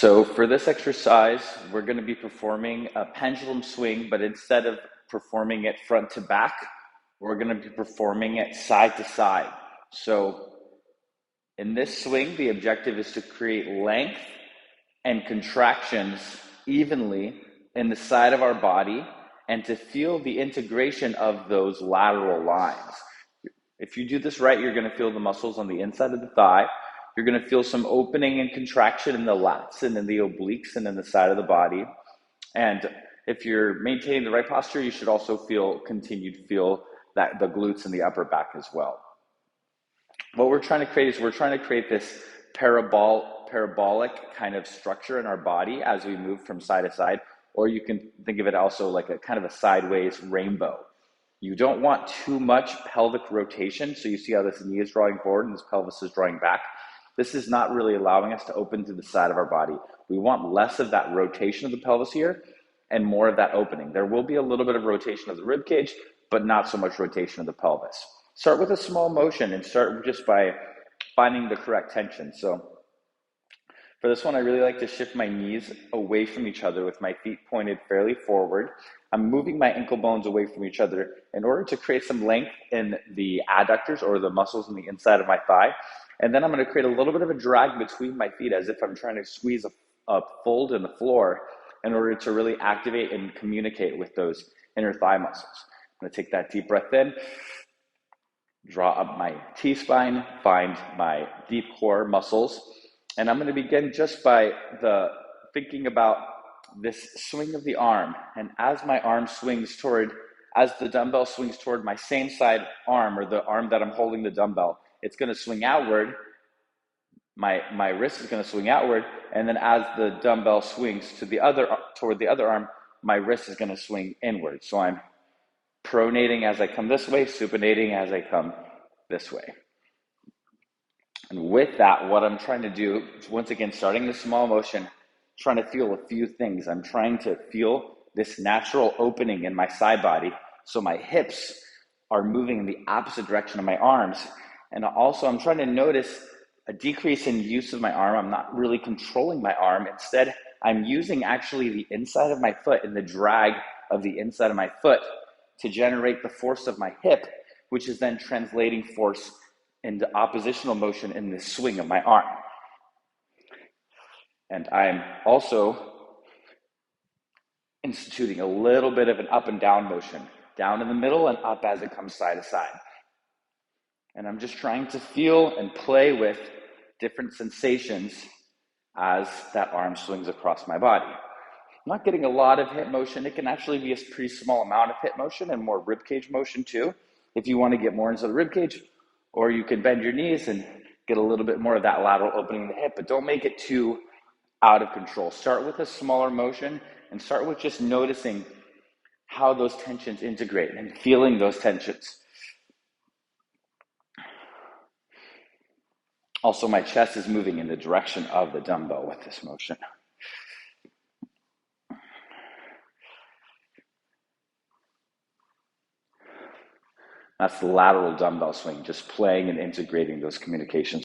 So for this exercise, we're going to be performing a pendulum swing, but instead of performing it front to back, we're going to be performing it side to side. So in this swing, the objective is to create length and contractions evenly in the side of our body and to feel the integration of those lateral lines. If you do this right, you're going to feel the muscles on the inside of the thigh. You're going to feel some opening and contraction in the lats and in the obliques and in the side of the body. And if you're maintaining the right posture, you should also feel that the glutes and the upper back as well. What we're trying to create is this parabolic kind of structure in our body as we move from side to side, or you can think of it also like a kind of a sideways rainbow. You don't want too much pelvic rotation, so you see how this knee is drawing forward and this pelvis is drawing back. This is not really allowing us to open to the side of our body. We want less of that rotation of the pelvis here and more of that opening. There will be a little bit of rotation of the rib cage, but not so much rotation of the pelvis. Start with a small motion and start just by finding the correct tension. So for this one, I really like to shift my knees away from each other with my feet pointed fairly forward. I'm moving my ankle bones away from each other in order to create some length in the adductors or the muscles on the inside of my thigh. And then I'm going to create a little bit of a drag between my feet as if I'm trying to squeeze a fold in the floor in order to really activate and communicate with those inner thigh muscles. I'm going to take that deep breath in, draw up my T-spine, find my deep core muscles. And I'm going to begin just by thinking about this swing of the arm. And as my arm swings as the dumbbell swings toward my same side arm, or the arm that I'm holding the dumbbell, it's going to swing outward. My wrist is going to swing outward. And then as the dumbbell swings toward the other arm, my wrist is going to swing inward. So I'm pronating as I come this way, supinating as I come this way. And with that, what I'm trying to do is, once again, starting the small motion, trying to feel a few things. I'm trying to feel this natural opening in my side body, so my hips are moving in the opposite direction of my arms. And also, I'm trying to notice a decrease in use of my arm. I'm not really controlling my arm. Instead, I'm using actually the inside of my foot and the drag of the inside of my foot to generate the force of my hip, which is then translating force into oppositional motion in the swing of my arm. And I'm also instituting a little bit of an up and down motion, down in the middle and up as it comes side to side. And I'm just trying to feel and play with different sensations as that arm swings across my body. I'm not getting a lot of hip motion. It can actually be a pretty small amount of hip motion and more ribcage motion too, if you want to get more into the ribcage. Or you can bend your knees and get a little bit more of that lateral opening in the hip, but don't make it too out of control. Start with a smaller motion and start with just noticing how those tensions integrate and feeling those tensions. Also, my chest is moving in the direction of the dumbbell with this motion. That's the lateral dumbbell swing, just playing and integrating those communications.